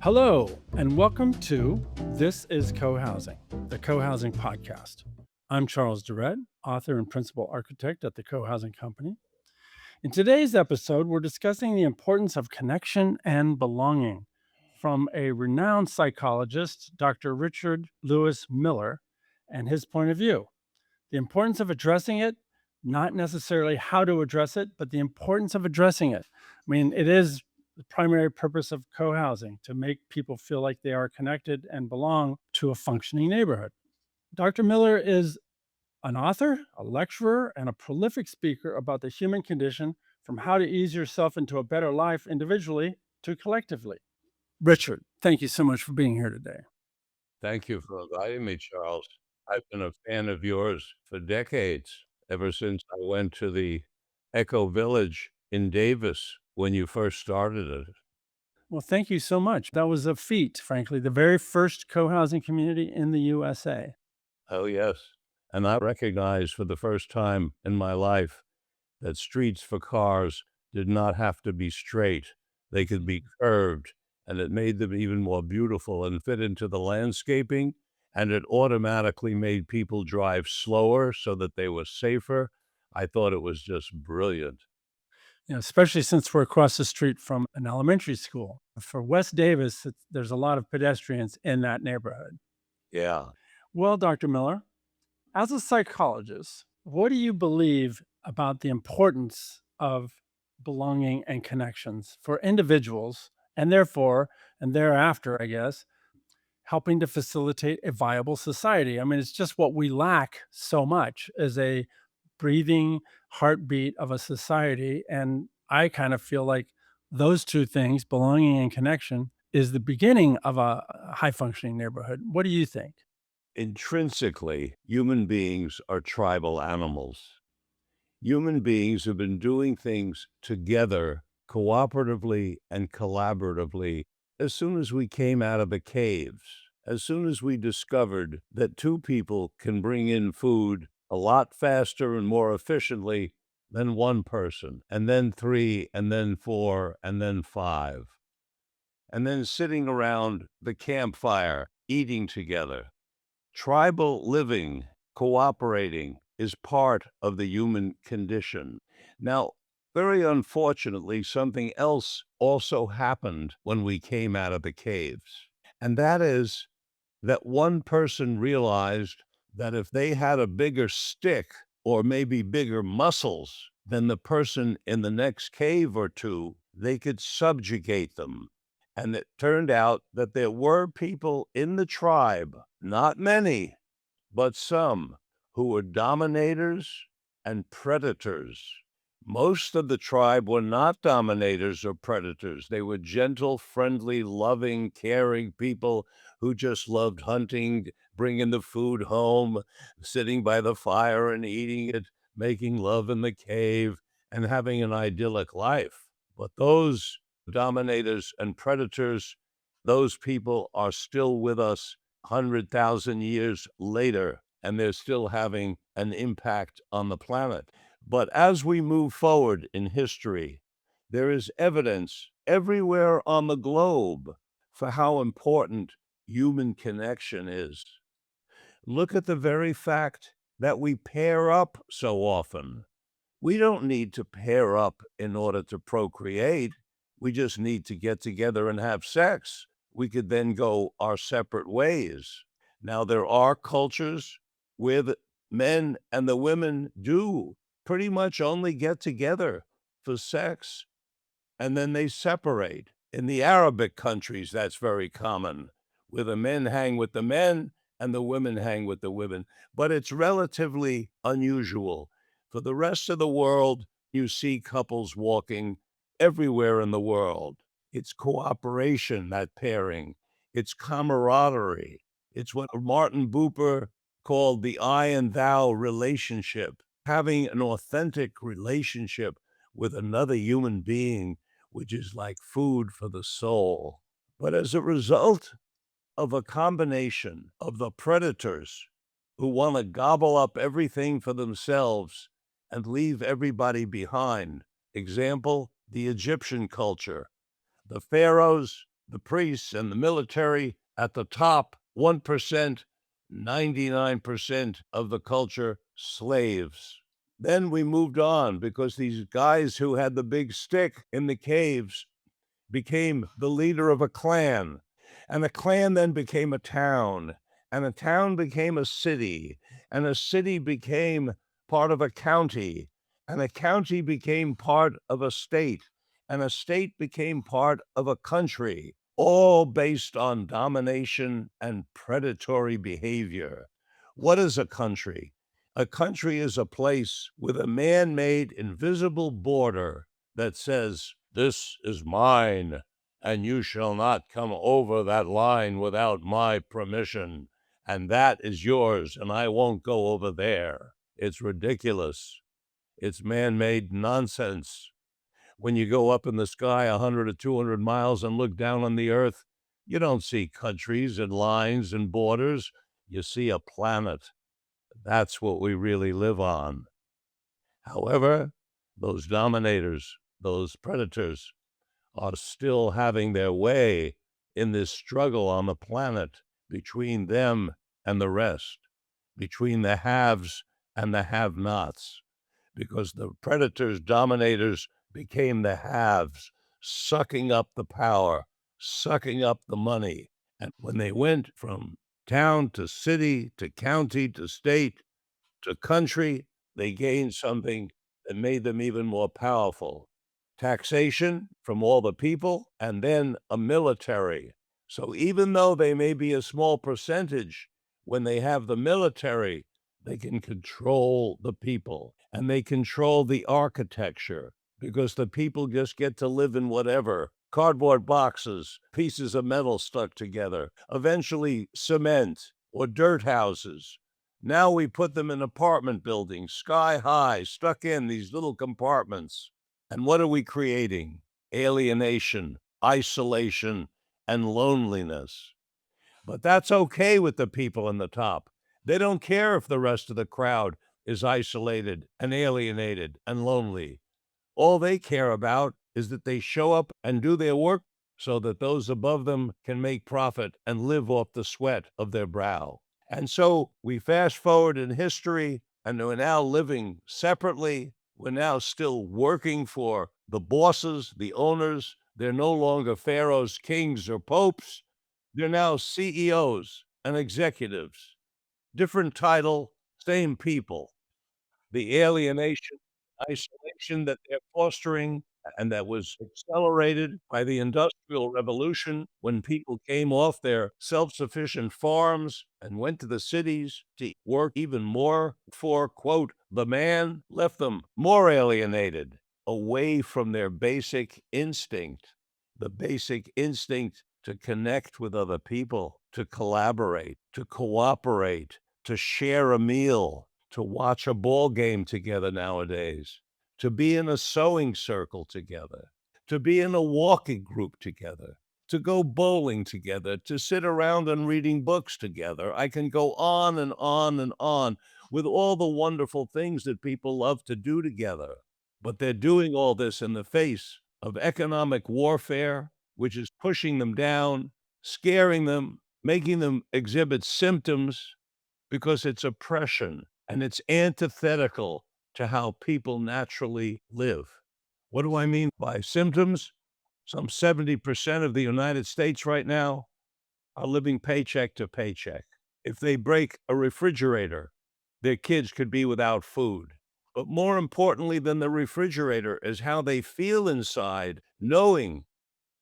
Hello, and welcome to This is Cohousing, the Cohousing podcast. I'm Charles Durrett, author and principal architect at the Cohousing Company. In today's episode, we're discussing the importance of connection and belonging from a renowned psychologist, Dr. Richard Lewis Miller, and his point of view. The importance of addressing it, not necessarily how to address it, but the importance of addressing it. I mean, it is the primary purpose of co-housing to make people feel like they are connected and belong to a functioning neighborhood. Dr. Miller is an author, a lecturer, and a prolific speaker about the human condition from how to ease yourself into a better life individually to collectively. Richard, thank you so much for being here today. Thank you for inviting me, Charles. I've been a fan of yours for decades, ever since I went to the Echo Village in Davis when you first started it. Well, thank you so much. That was a feat, frankly, the very first co-housing community in the USA. Oh, yes. And I recognized for the first time in my life that streets for cars did not have to be straight. They could be curved, and it made them even more beautiful and fit into the landscaping, and it automatically made people drive slower so that they were safer. I thought it was just brilliant. Especially since we're across the street from an elementary school. For West Davis, there's a lot of pedestrians in that neighborhood. Yeah. Well, Dr. Miller, as a psychologist, what do you believe about the importance of belonging and connections for individuals and therefore, and thereafter, I guess, helping to facilitate a viable society? I mean, it's just what we lack so much is a breathing heartbeat of a society. And I kind of feel like those two things, belonging and connection, is the beginning of a high functioning neighborhood. What do you think? Intrinsically, human beings are tribal animals. Human beings have been doing things together, cooperatively and collaboratively, as soon as we came out of the caves, as soon as we discovered that two people can bring in food a lot faster and more efficiently than one person, and then three, and then four, and then five. And then sitting around the campfire, eating together. Tribal living, cooperating, is part of the human condition. Now, very unfortunately, something else also happened when we came out of the caves, and that is that one person realized that if they had a bigger stick or maybe bigger muscles than the person in the next cave or two, they could subjugate them. And it turned out that there were people in the tribe, not many, but some, who were dominators and predators. Most of the tribe were not dominators or predators. They were gentle, friendly, loving, caring people who just loved hunting, bringing the food home, sitting by the fire and eating it, making love in the cave, and having an idyllic life. But those dominators and predators, those people are still with us 100,000 years later, and they're still having an impact on the planet. But as we move forward in history, there is evidence everywhere on the globe for how important human connection is. Look at the very fact that we pair up so often. We don't need to pair up in order to procreate. We just need to get together and have sex. We could then go our separate ways. Now, there are cultures where the men and the women do pretty much only get together for sex and then they separate. In the Arabic countries, that's very common, where the men hang with the men and the women hang with the women. But it's relatively unusual. For the rest of the world, you see couples walking everywhere in the world. It's cooperation, that pairing. It's camaraderie. It's what Martin Buber called the I and thou relationship, having an authentic relationship with another human being, which is like food for the soul. But as a result of a combination of the predators who want to gobble up everything for themselves and leave everybody behind, example, the Egyptian culture. The pharaohs the priests and the military at the top, 1%, 99% of the culture, slaves. Then we moved on because these guys who had the big stick in the caves became the leader of a clan. And the clan then became a town, and a town became a city, and a city became part of a county, and a county became part of a state, and a state became part of a country, all based on domination and predatory behavior. What is a country? A country is a place with a man made invisible border that says, "This is mine, and you shall not come over that line without my permission. And that is yours, and I won't go over there." It's ridiculous. It's man made nonsense. When you go up in the sky 100 or 200 miles and look down on the earth, you don't see countries and lines and borders. You see a planet. That's what we really live on. However, those dominators, those predators, are still having their way in this struggle on the planet between them and the rest, between the haves and the have-nots, because the predators, dominators became the haves, sucking up the power, sucking up the money. And when they went from town to city to county to state to country, they gained something that made them even more powerful. Taxation from all the people, and then a military. So even though they may be a small percentage, when they have the military, they can control the people and they control the architecture because the people just get to live in whatever cardboard boxes, pieces of metal stuck together, eventually cement or dirt houses. Now we put them in apartment buildings, sky high, stuck in these little compartments. And what are we creating? Alienation, isolation, and loneliness. But that's okay with the people in the top. They don't care if the rest of the crowd is isolated and alienated and lonely. All they care about is that they show up and do their work so that those above them can make profit and live off the sweat of their brow. And so we fast forward in history, and we're now living separately. We're now still working for the bosses, the owners. They're no longer pharaohs, kings, or popes. They're now CEOs and executives. Different title, same people. The alienation, isolation that they're fostering, and that was accelerated by the Industrial Revolution when people came off their self-sufficient farms and went to the cities to work even more for, quote, "the man," left them more alienated, away from their basic instinct, the basic instinct to connect with other people, to collaborate, to cooperate, to share a meal, to watch a ball game together nowadays, to be in a sewing circle together, to be in a walking group together, to go bowling together, to sit around and reading books together. I can go on and on and on with all the wonderful things that people love to do together. But they're doing all this in the face of economic warfare, which is pushing them down, scaring them, making them exhibit symptoms because it's oppression and it's antithetical to how people naturally live. What do I mean by symptoms? Some 70% of the United States right now are living paycheck to paycheck. If they break a refrigerator, their kids could be without food. But more importantly than the refrigerator is how they feel inside, knowing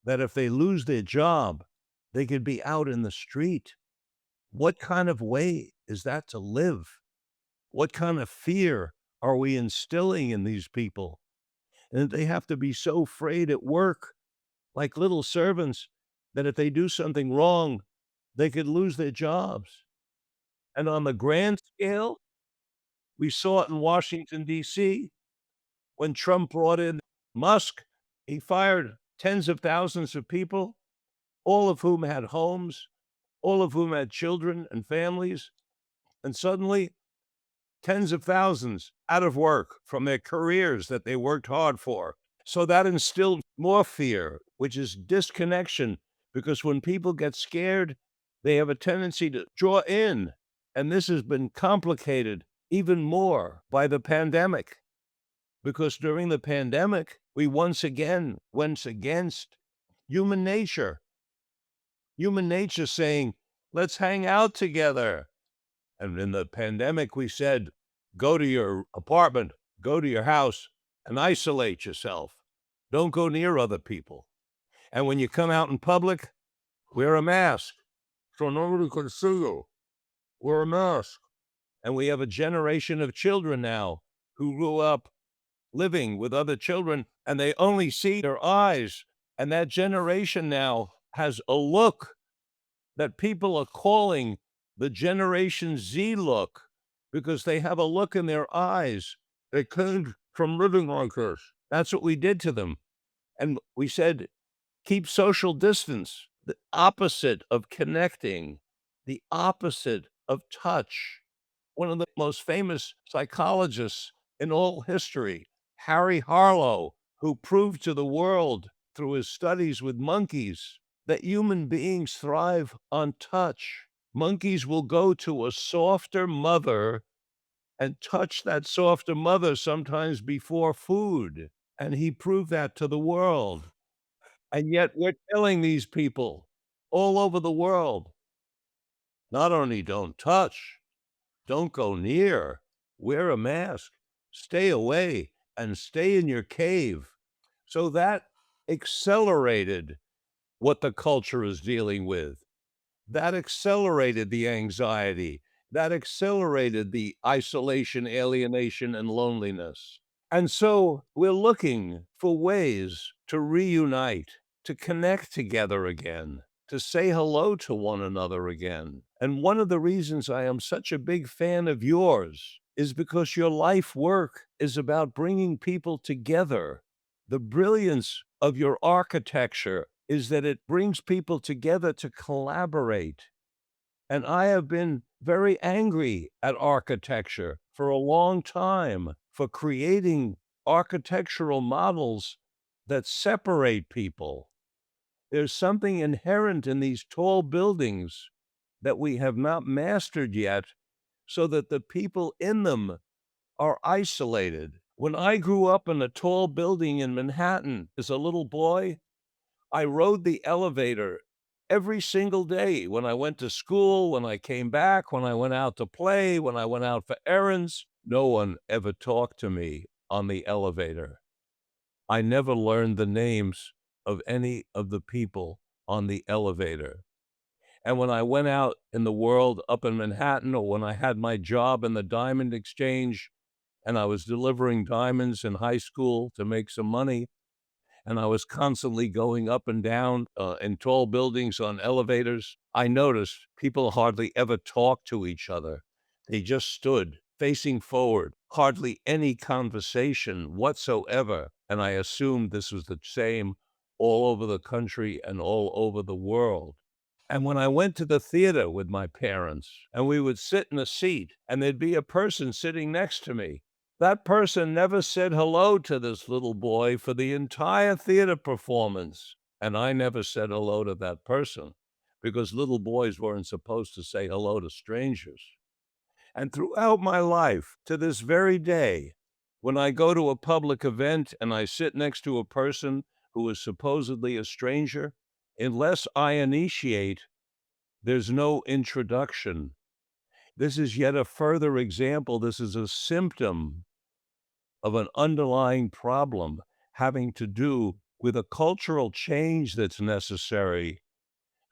that if they lose their job, they could be out in the street. What kind of way is that to live? What kind of fear are we instilling in these people? And they have to be so afraid at work, like little servants, that if they do something wrong, they could lose their jobs. And on the grand scale, we saw it in Washington, D.C. when Trump brought in Musk. He fired tens of thousands of people, all of whom had homes, all of whom had children and families. And suddenly, tens of thousands out of work from their careers that they worked hard for. So that instilled more fear, which is disconnection because when people get scared, they have a tendency to draw in. And this has been complicated even more by the pandemic, because during the pandemic, we once again went against human nature. Human nature saying, let's hang out together. And in the pandemic, we said, go to your apartment, go to your house, and isolate yourself. Don't go near other people. And when you come out in public, wear a mask so nobody can see you. Wear a mask. And we have a generation of children now who grew up living with other children and they only see their eyes. And that generation now has a look that people are calling the Generation Z look, because they have a look in their eyes. They came from living like this. That's what we did to them. And we said, keep social distance, the opposite of connecting, the opposite of touch. One of the most famous psychologists in all history, Harry Harlow, who proved to the world through his studies with monkeys that human beings thrive on touch. Monkeys will go to a softer mother and touch that softer mother sometimes before food. And he proved that to the world. And yet we're telling these people all over the world, not only don't touch, don't go near, wear a mask, stay away, and stay in your cave. So that accelerated what the culture is dealing with. That accelerated the anxiety. That accelerated the isolation, alienation, and loneliness. And so we're looking for ways to reunite, to connect together again, to say hello to one another again. And one of the reasons I am such a big fan of yours is because your life work is about bringing people together. The brilliance of your architecture is that it brings people together to collaborate. And I have been very angry at architecture for a long time for creating architectural models that separate people. There's something inherent in these tall buildings that we have not mastered yet, so that the people in them are isolated. When I grew up in a tall building in Manhattan as a little boy, I rode the elevator every single day when I went to school, when I came back, when I went out to play, when I went out for errands. No one ever talked to me on the elevator. I never learned the names of any of the people on the elevator. And when I went out in the world up in Manhattan, or when I had my job in the diamond exchange and I was delivering diamonds in high school to make some money, and I was constantly going up and down in tall buildings on elevators, I noticed people hardly ever talked to each other. They just stood facing forward, hardly any conversation whatsoever. And I assumed this was the same all over the country and all over the world. And when I went to the theater with my parents, and we would sit in a seat, and there'd be a person sitting next to me, that person never said hello to this little boy for the entire theater performance, and I never said hello to that person, because little boys weren't supposed to say hello to strangers. And throughout my life, to this very day, when I go to a public event and I sit next to a person who is supposedly a stranger, unless I initiate, there's no introduction. This is yet a further example. This is a symptom of an underlying problem having to do with a cultural change that's necessary,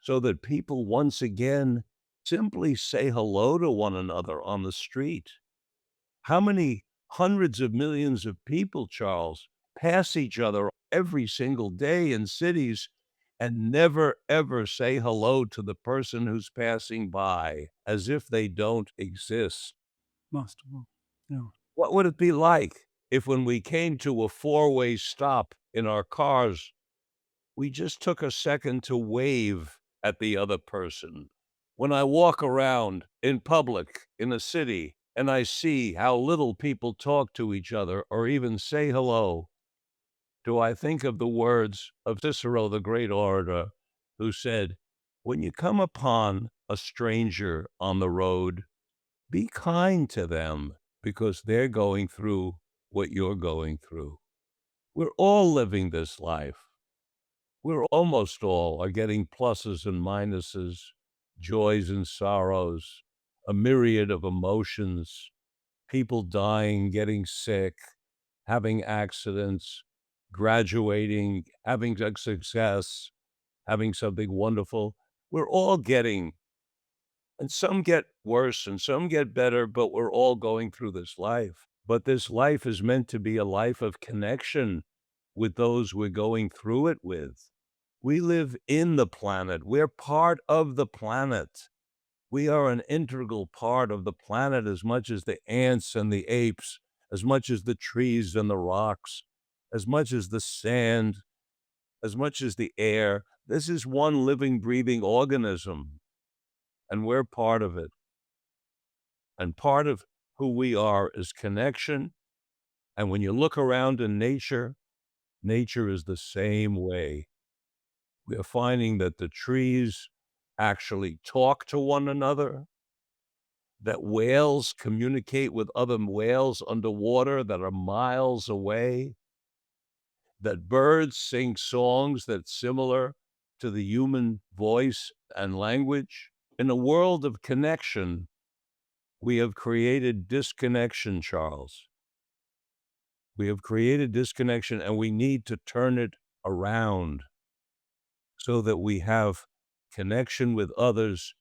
so that people once again simply say hello to one another on the street. How many hundreds of millions of people, Charles, pass each other every single day in cities and never ever say hello to the person who's passing by, as if they don't exist? Most of them. Yeah. What would it be like if, when we came to a four-way stop in our cars, we just took a second to wave at the other person? When I walk around in public in a city and I see how little people talk to each other or even say hello, do I think of the words of Cicero, the great orator? who said, when you come upon a stranger on the road, be kind to them because they're going through what you're going through. We're all living this life. We're almost all are getting pluses and minuses, joys and sorrows, a myriad of emotions, people dying, getting sick, having accidents, graduating, having a success, having something wonderful. We're all getting, and some get worse and some get better, but we're all going through this life. But this life is meant to be a life of connection with those we're going through it with. We live in the planet. We're part of the planet. We are an integral part of the planet as much as the ants and the apes, as much as the trees and the rocks, as much as the sand, as much as the air. This is one living, breathing organism, and we're part of it. And part of who we are is connection. And when you look around in nature, nature is the same way. We are finding that the trees actually talk to one another, that whales communicate with other whales underwater that are miles away, that birds sing songs that's similar to the human voice and language. In a world of connection, we have created disconnection, Charles. We have created disconnection, and we need to turn it around so that we have connection with others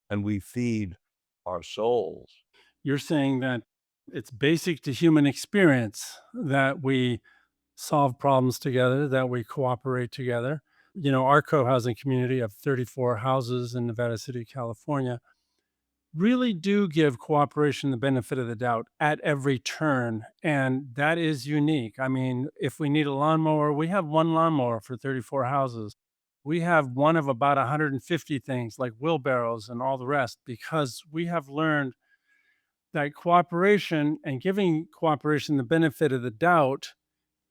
and we feed our souls. You're saying that it's basic to human experience that we solve problems together, that we cooperate together. Our co-housing community of 34 houses in Nevada City, California, really do give cooperation the benefit of the doubt at every turn. And that is unique. I mean, if we need a lawnmower, we have one lawnmower for 34 houses. We have one of about 150 things like wheelbarrows and all the rest because we have learned that cooperation and giving cooperation the benefit of the doubt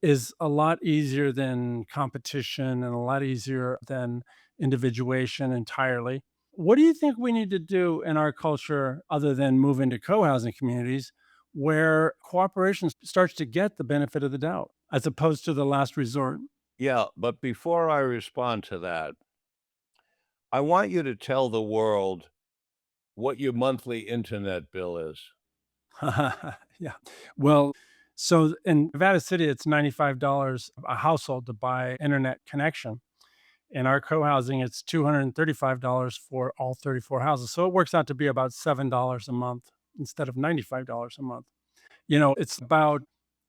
is a lot easier than competition and a lot easier than individuation entirely. What do you think we need to do in our culture other than move into co-housing communities where cooperation starts to get the benefit of the doubt as opposed to the last resort? Yeah, but before I respond to that, I want you to tell the world what your monthly internet bill is. Yeah. Well, so in Nevada City, it's $95 a household to buy internet connection. In our co-housing, it's $235 for all 34 houses. So it works out to be about $7 a month instead of $95 a month. It's about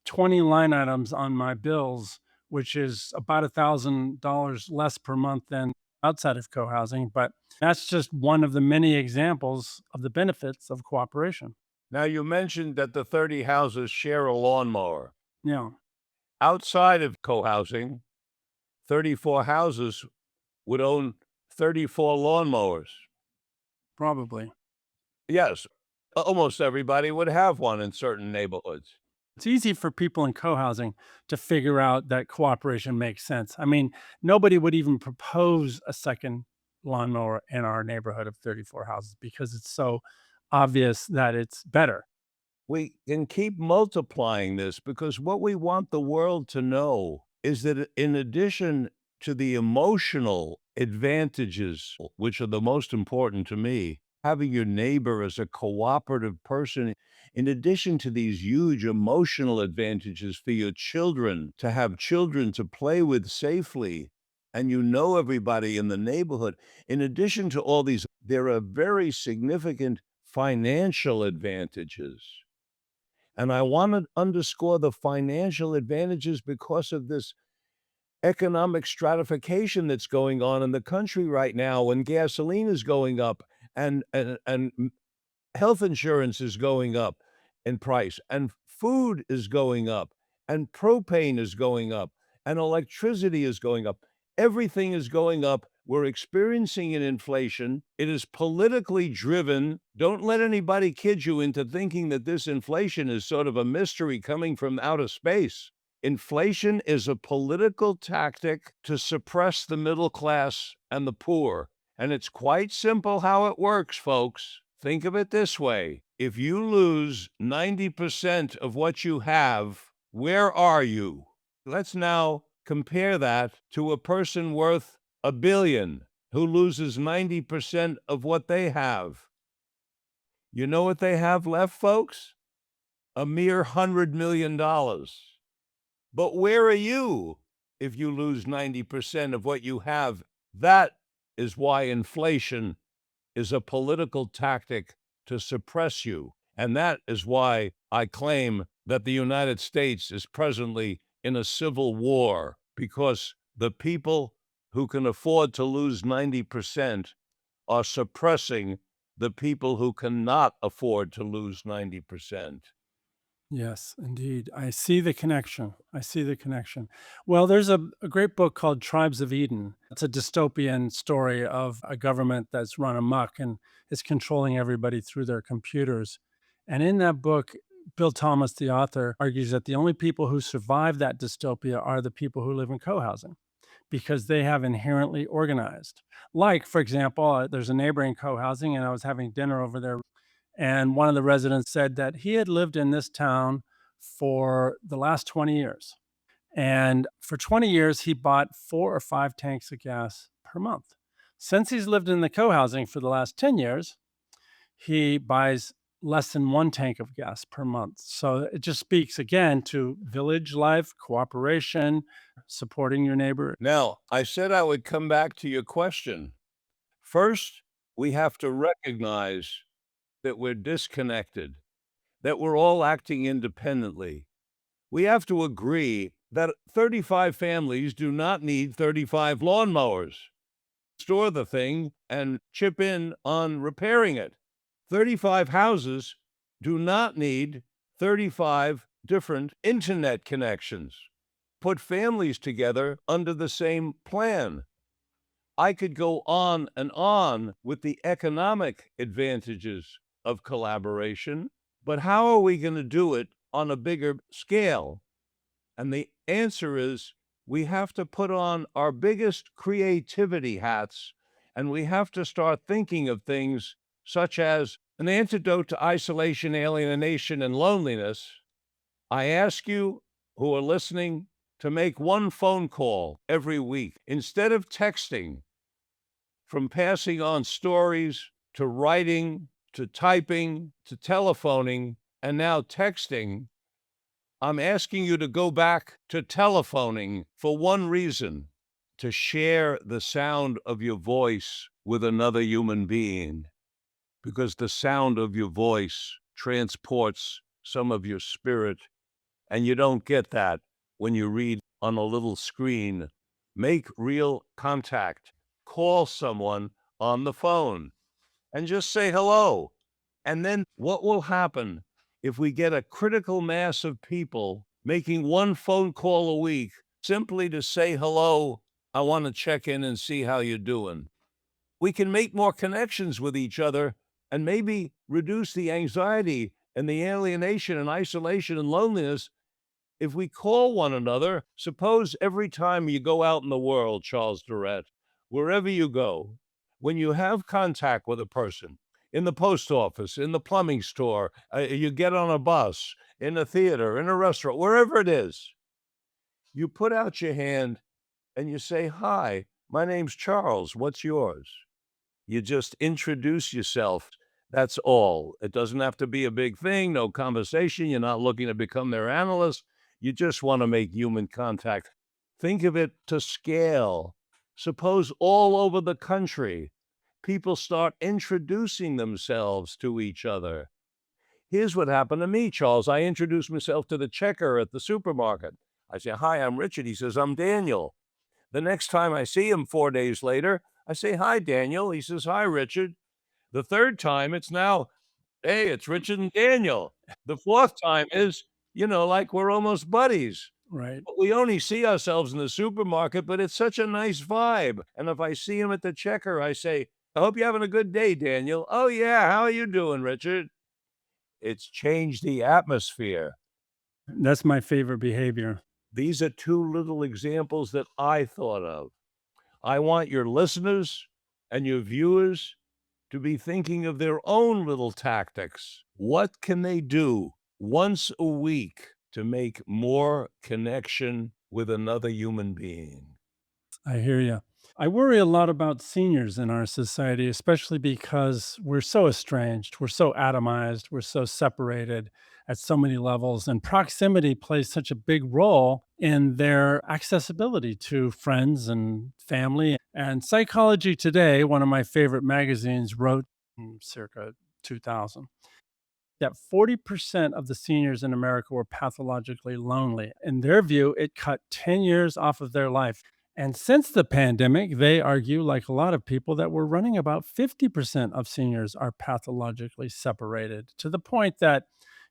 20 line items on my bills, which is about $1,000 less per month than outside of co-housing. But that's just one of the many examples of the benefits of cooperation. Now, you mentioned that the 30 houses share a lawnmower. Yeah, Outside of co-housing, 34 houses would own 34 lawnmowers. probably. Yes, almost everybody would have one in certain neighborhoods. It's easy for people in co-housing to figure out that cooperation makes sense. I mean, nobody would even propose a second lawnmower in our neighborhood of 34 houses because it's so obvious that it's better. We can keep multiplying this because what we want the world to know is that in addition to the emotional advantages, which are the most important to me, having your neighbor as a cooperative person, in addition to these huge emotional advantages for your children, to have children to play with safely, and you know everybody in the neighborhood, in addition to all these, there are very significant financial advantages. And I want to underscore the financial advantages because of this economic stratification that's going on in the country right now when gasoline is going up and health insurance is going up in price and food is going up and propane is going up and electricity is going up. Everything is going up. We're experiencing an inflation. It is politically driven. Don't let anybody kid you into thinking that this inflation is sort of a mystery coming from outer space. Inflation is a political tactic to suppress the middle class and the poor. And it's quite simple how it works, folks. Think of it this way. If you lose 90% of what you have, where are you? Let's now compare that to a person worth $1 billion who loses 90% of what they have. You know what they have left, folks? A mere $100 million. But where are you if you lose 90% of what you have? That is why inflation is a political tactic to suppress you. And that is why I claim that the United States is presently in a civil war, because the people who can afford to lose 90% are suppressing the people who cannot afford to lose 90%. Yes, indeed. I see the connection. I see the connection. Well, there's a great book called Tribes of Eden. It's a dystopian story of a government that's run amok and is controlling everybody through their computers. And in that book, Bill Thomas, the author, argues that the only people who survive that dystopia are the people who live in co-housing because they have inherently organized. Like, for example, there's a neighboring co-housing, and I was having dinner over there, and one of the residents said that he had lived in this town for the last 20 years. And for 20 years, he bought 4 or 5 tanks of gas per month. Since he's lived in the co housing for the last 10 years, he buys less than 1 tank of gas per month. So it just speaks again to village life, cooperation, supporting your neighbor. Now, I said I would come back to your question. First, we have to recognize that we're disconnected, that we're all acting independently. We have to agree that 35 families do not need 35 lawnmowers. Store the thing and chip in on repairing it. 35 houses do not need 35 different internet connections. Put families together under the same plan. I could go on and on with the economic advantages of collaboration, but how are we going to do it on a bigger scale? And the answer is we have to put on our biggest creativity hats, and we have to start thinking of things such as an antidote to isolation, alienation, and loneliness. I ask you who are listening to make one phone call every week instead of texting. From passing on stories to writing to typing to telephoning and now texting, I'm asking you to go back to telephoning for one reason: to share the sound of your voice with another human being, because the sound of your voice transports some of your spirit, and you don't get that when you read on a little screen. Make real contact. Call someone on the phone and just say hello. And then what will happen if we get a critical mass of people making one phone call a week simply to say hello? I want to check in and see how you're doing. We can make more connections with each other and maybe reduce the anxiety and the alienation and isolation and loneliness if we call one another. Suppose every time you go out in the world, Charles Durrett, wherever you go, when you have contact with a person, in the post office, in the plumbing store, you get on a bus, in a theater, in a restaurant, wherever it is, you put out your hand and you say, "Hi, my name's Charles. What's yours?" You just introduce yourself. That's all. It doesn't have to be a big thing, no conversation. You're not looking to become their analyst. You just want to make human contact. Think of it to scale. Suppose all over the country, people start introducing themselves to each other. Here's what happened to me, Charles. I introduced myself to the checker at the supermarket. I say, "Hi, I'm Richard." He says, "I'm Daniel." The next time I see him 4 days later, I say, "Hi, Daniel." He says, "Hi, Richard." The third time, it's now, "Hey, it's Richard and Daniel." The fourth time is, like we're almost buddies. Right. But we only see ourselves in the supermarket, but it's such a nice vibe. And if I see him at the checker, I say, "I hope you're having a good day, Daniel." "Oh, yeah. How are you doing, Richard?" It's changed the atmosphere. That's my favorite behavior. These are two little examples that I thought of. I want your listeners and your viewers to be thinking of their own little tactics. What can they do once a week to make more connection with another human being? I hear you. I worry a lot about seniors in our society, especially because we're so estranged, we're so atomized, we're so separated at so many levels, and proximity plays such a big role in their accessibility to friends and family. And Psychology Today, one of my favorite magazines, wrote in circa 2000 that 40% of the seniors in America were pathologically lonely. In their view, it cut 10 years off of their life. And since the pandemic, they argue, like a lot of people, that we're running about 50% of seniors are pathologically separated, to the point that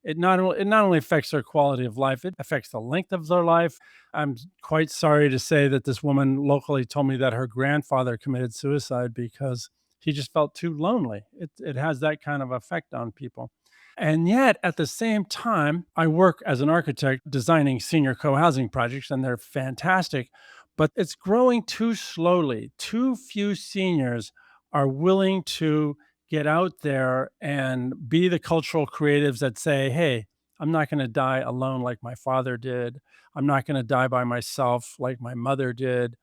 it not only affects their quality of life, it affects the length of their life. I'm quite sorry to say that this woman locally told me that her grandfather committed suicide because he just felt too lonely. It has that kind of effect on people. And yet, at the same time, I work as an architect designing senior co-housing projects, and they're fantastic, but it's growing too slowly. Too few seniors are willing to get out there and be the cultural creatives that say, "Hey, I'm not gonna die alone like my father did. I'm not gonna die by myself like my mother did.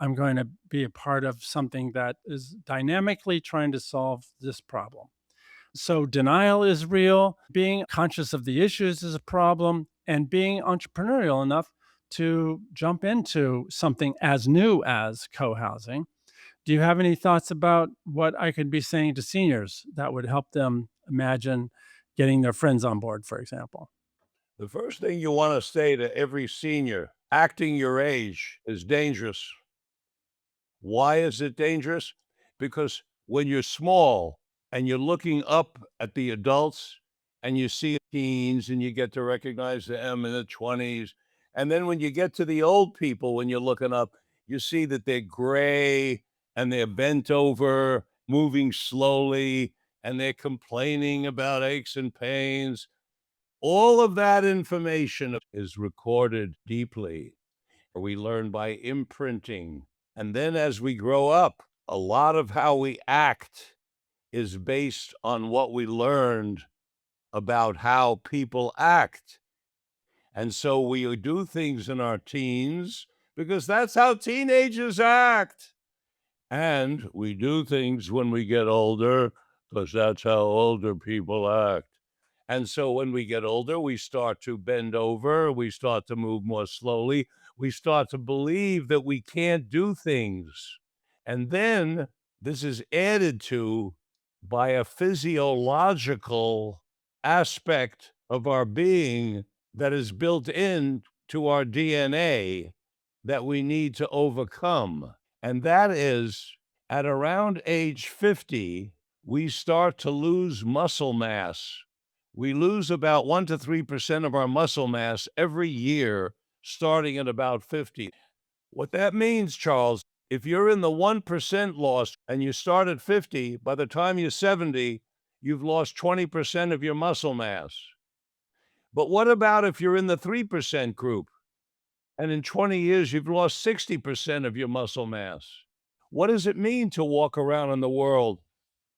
I'm going to be a part of something that is dynamically trying to solve this problem." So denial is real. Being conscious of the issues is a problem, and being entrepreneurial enough to jump into something as new as co-housing. Do you have any thoughts about what I could be saying to seniors that would help them imagine getting their friends on board, for example? The first thing you want to say to every senior, acting your age is dangerous. Why is it dangerous? Because when you're small and you're looking up at the adults and you see teens and you get to recognize them in the 20s. And then when you get to the old people, when you're looking up, you see that they're gray and they're bent over, moving slowly, and they're complaining about aches and pains. All of that information is recorded deeply. We learn by imprinting. And then as we grow up, a lot of how we act is based on what we learned about how people act. And so we do things in our teens because that's how teenagers act. And we do things when we get older because that's how older people act. And so when we get older, we start to bend over, we start to move more slowly, we start to believe that we can't do things. And then this is added to by a physiological aspect of our being that is built in to our DNA that we need to overcome. And that is at around age 50, we start to lose muscle mass. We lose about 1 to 3% of our muscle mass every year, starting at about 50. What that means, Charles, if you're in the 1% loss and you start at 50, by the time you're 70, you've lost 20% of your muscle mass. But what about if you're in the 3% group and in 20 years you've lost 60% of your muscle mass? What does it mean to walk around in the world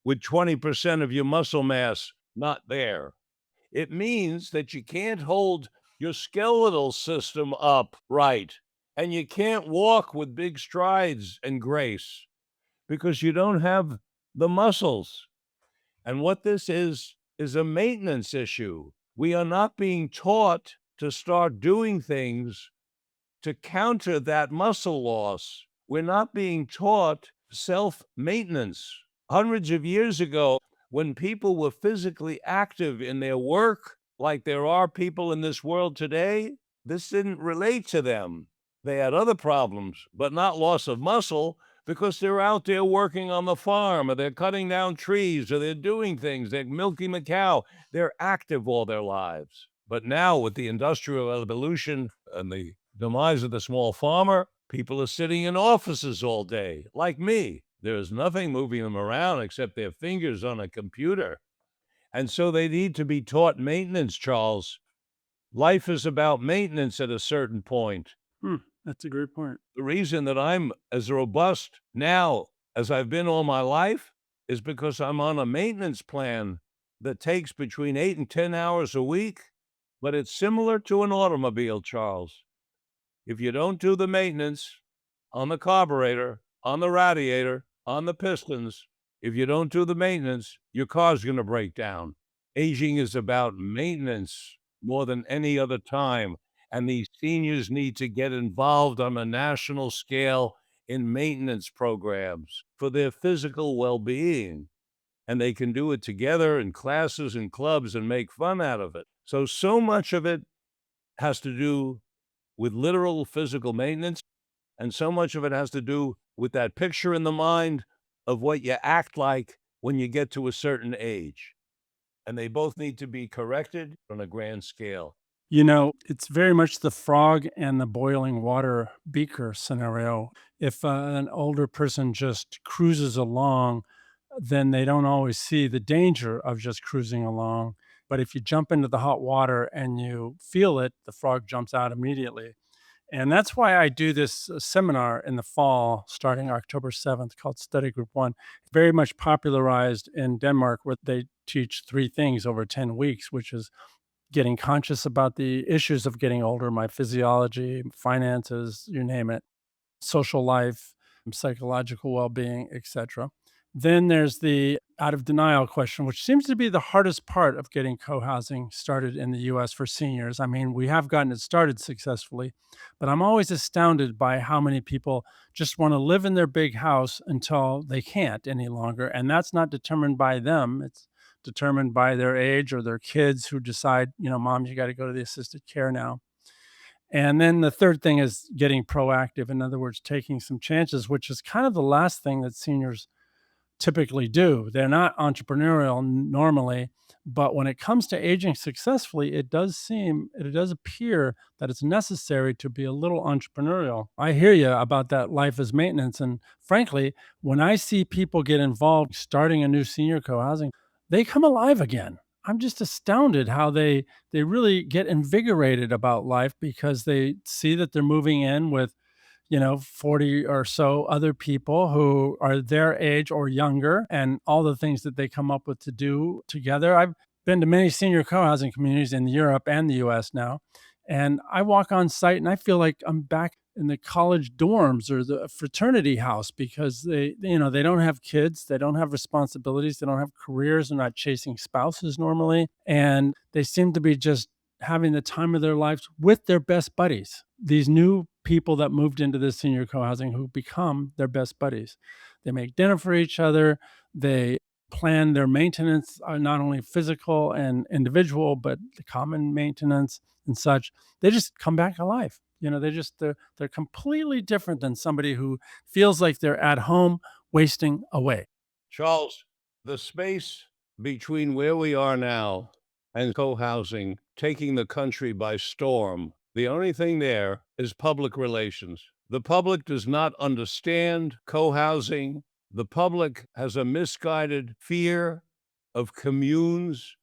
with 20% of your muscle mass not there? It means that you can't hold your skeletal system up right, and you can't walk with big strides and grace because you don't have the muscles. And what this is a maintenance issue. We are not being taught to start doing things to counter that muscle loss. We're not being taught self maintenance. Hundreds of years ago, when people were physically active in their work, like there are people in this world today, this didn't relate to them. They had other problems, but not loss of muscle because they're out there working on the farm or they're cutting down trees or they're doing things. They're milking a cow. They're active all their lives. But now, with the industrial evolution and the demise of the small farmer, people are sitting in offices all day, like me. There's nothing moving them around except their fingers on a computer. And so they need to be taught maintenance, Charles. Life is about maintenance at a certain point. Hmm, that's a great point. The reason that I'm as robust now as I've been all my life is because I'm on a maintenance plan that takes between 8 and 10 hours a week, but it's similar to an automobile, Charles. If you don't do the maintenance on the carburetor, on the radiator, on the pistons, if you don't do the maintenance, your car's going to break down. Aging is about maintenance more than any other time. And these seniors need to get involved on a national scale in maintenance programs for their physical well being. And they can do it together in classes and clubs and make fun out of it. So much of it has to do with literal physical maintenance, and so much of it has to do with that picture in the mind of what you act like when you get to a certain age. And they both need to be corrected on a grand scale. It's very much the frog and the boiling water beaker scenario. If an older person just cruises along, then they don't always see the danger of just cruising along. But if you jump into the hot water and you feel it, the frog jumps out immediately. And that's why I do this seminar in the fall, starting October 7th, called Study Group One. Very much popularized in Denmark, where they teach three things over 10 weeks, which is getting conscious about the issues of getting older, my physiology, finances, you name it, social life, psychological well-being, etc. Then there's the out of denial question, which seems to be the hardest part of getting co-housing started in the US for seniors. I mean, we have gotten it started successfully, but I'm always astounded by how many people just want to live in their big house until they can't any longer. And that's not determined by them. It's determined by their age or their kids who decide, mom, you got to go to the assisted care now. And then the third thing is getting proactive. In other words, taking some chances, which is kind of the last thing that seniors typically do. They're not entrepreneurial normally, but when it comes to aging successfully, it does appear that it's necessary to be a little entrepreneurial. I hear you about that life as maintenance. And frankly, when I see people get involved starting a new senior co-housing, they come alive again. I'm just astounded how they really get invigorated about life because they see that they're moving in with 40 or so other people who are their age or younger, and all the things that they come up with to do together. I've been to many senior co-housing communities in Europe and the US now, and I walk on site and I feel like I'm back in the college dorms or the fraternity house because they don't have kids, they don't have responsibilities, they don't have careers, they're not chasing spouses normally, and they seem to be just having the time of their lives with their best buddies. These new people that moved into this senior co-housing who become their best buddies. They make dinner for each other. They plan their maintenance, not only physical and individual, but the common maintenance and such. They just come back alive. They're completely different than somebody who feels like they're at home wasting away. Charles, the space between where we are now and co-housing taking the country by storm, the only thing there is public relations. The public does not understand co-housing. The public has a misguided fear of communes.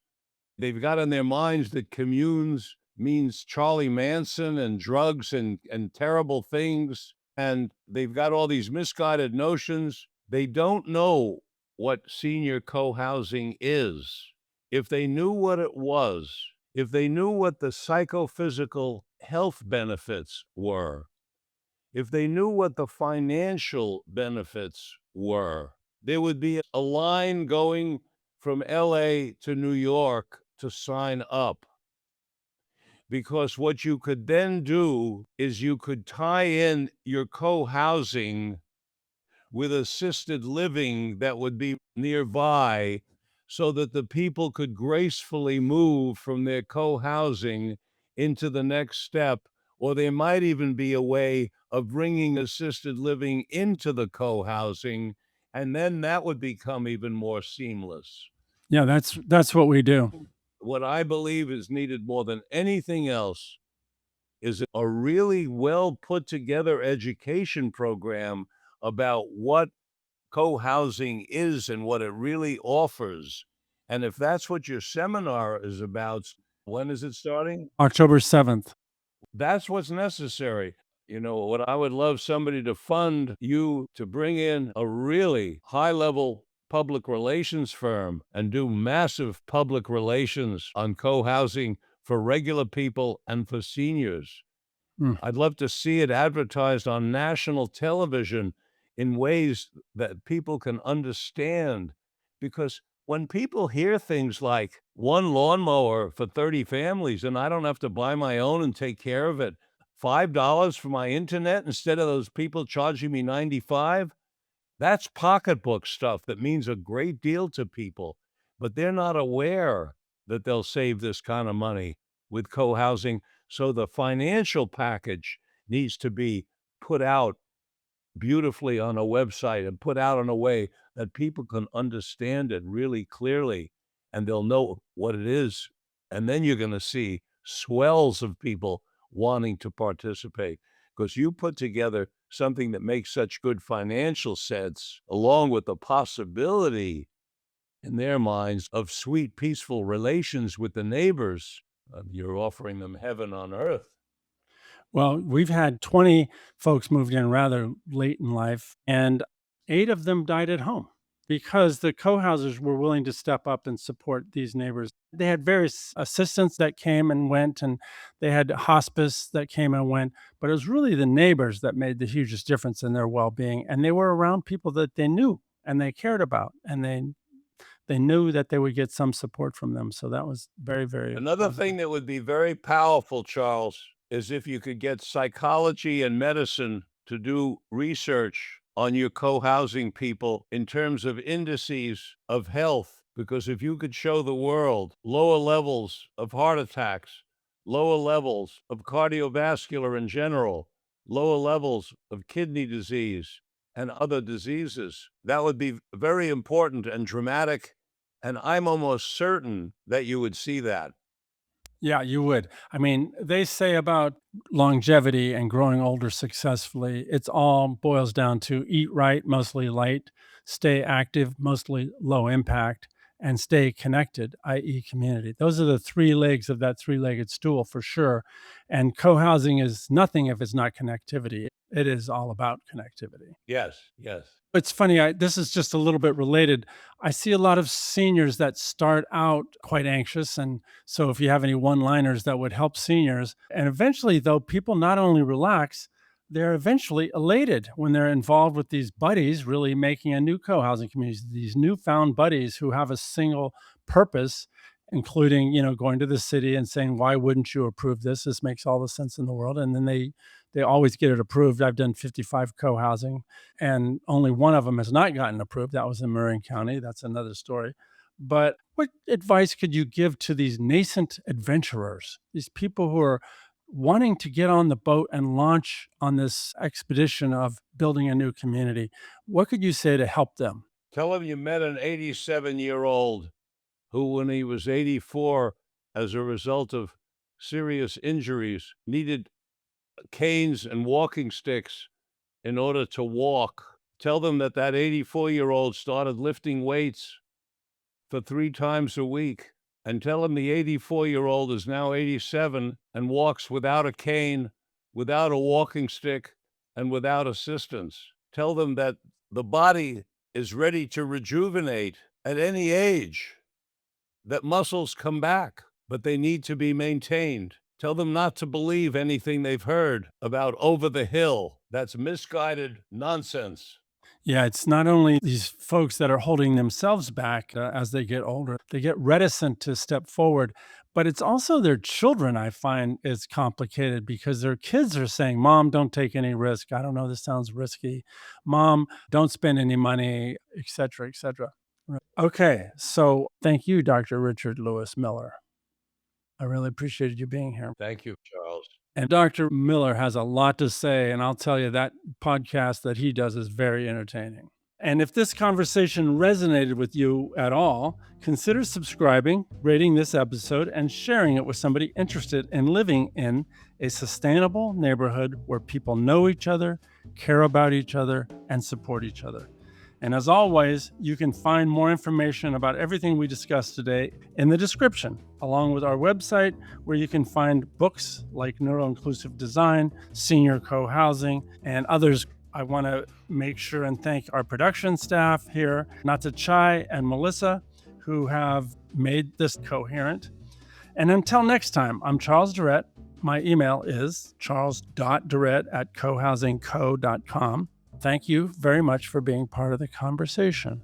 They've got in their minds that communes means Charlie Manson and drugs and terrible things. And they've got all these misguided notions. They don't know what senior co-housing is. If they knew what it was, if they knew what the psychophysical health benefits were, if they knew what the financial benefits were, there would be a line going from LA to New York to sign up. Because what you could then do is you could tie in your co-housing with assisted living that would be nearby so that the people could gracefully move from their co-housing into the next step. Or there might even be a way of bringing assisted living into the co-housing, and then that would become even more seamless. Yeah, that's what we do. What I believe is needed more than anything else is a really well put together education program about what co-housing is and what it really offers. And if that's what your seminar is about, When is it starting? October 7th. That's what's necessary. What I would love somebody to fund you to bring in a really high level public relations firm and do massive public relations on co-housing for regular people and for seniors. Mm. I'd love to see it advertised on national television in ways that people can understand. Because when people hear things like one lawnmower for 30 families and I don't have to buy my own and take care of it, $5 for my internet instead of those people charging me 95, that's pocketbook stuff that means a great deal to people, but they're not aware that they'll save this kind of money with co-housing. So the financial package needs to be put out beautifully on a website and put out in a way that people can understand it really clearly and they'll know what it is. And then you're going to see swells of people wanting to participate because you put together something that makes such good financial sense, along with the possibility in their minds of sweet, peaceful relations with the neighbors. You're offering them heaven on earth. Well, we've had 20 folks moved in rather late in life, and 8 of them died at home because the co-housers were willing to step up and support these neighbors. They had various assistants that came and went, and they had hospice that came and went, but it was really the neighbors that made the hugest difference in their well-being, and they were around people that they knew and they cared about, and they knew that they would get some support from them, so that was very, very Another positive. thing that would be very powerful, Charles, is if you could get psychology and medicine to do research on your co-housing people in terms of indices of health. Because if you could show the world lower levels of heart attacks, lower levels of cardiovascular in general, lower levels of kidney disease and other diseases, that would be very important and dramatic. And I'm almost certain that you would see that. Yeah, you would. I mean, they say about longevity and growing older successfully, it's all boils down to eat right, mostly light, stay active, mostly low impact, and stay connected, i.e., community. Those are the 3 legs of that 3-legged stool for sure. And co housing is nothing if it's not connectivity. It is all about connectivity. Yes, yes. It's funny, this is just a little bit related. I see a lot of seniors that start out quite anxious, and so if you have any one-liners that would help seniors, and eventually, though, people not only relax, they're eventually elated when they're involved with these buddies really making a new co-housing community, these newfound buddies who have a single purpose, including, going to the city and saying, "Why wouldn't you approve this? This makes all the sense in the world," and then they always get it approved. I've done 55 co-housing and only one of them has not gotten approved. That was in Marin County. That's another story. But what advice could you give to these nascent adventurers, these people who are wanting to get on the boat and launch on this expedition of building a new community? What could you say to help them? Tell him you met an 87-year-old who, when he was 84, as a result of serious injuries, needed canes and walking sticks in order to walk. Tell them that 84-year-old started lifting weights for 3 times a week. And tell him the 84-year-old is now 87 and walks without a cane, without a walking stick, and without assistance. Tell them that the body is ready to rejuvenate at any age, that muscles come back, but they need to be maintained. Tell them not to believe anything they've heard about over the hill. That's misguided nonsense. Yeah, it's not only these folks that are holding themselves back as they get older, they get reticent to step forward, but it's also their children. I find is complicated because their kids are saying, "Mom, don't take any risk. I don't know, this sounds risky. Mom, don't spend any money," et cetera, et cetera. Right. Okay, so thank you, Dr. Richard Lewis Miller. I really appreciated you being here. Thank you, Charles. And Dr. Miller has a lot to say, and I'll tell you that podcast that he does is very entertaining. And if this conversation resonated with you at all, consider subscribing, rating this episode, and sharing it with somebody interested in living in a sustainable neighborhood where people know each other, care about each other, and support each other. And as always, you can find more information about everything we discussed today in the description, along with our website, where you can find books like Neuro-Inclusive Design, Senior Co-Housing, and others. I want to make sure and thank our production staff here, Nata Chai and Melissa, who have made this coherent. And until next time, I'm Charles Durrett. My email is charles.durrett@cohousingco.com. Thank you very much for being part of the conversation.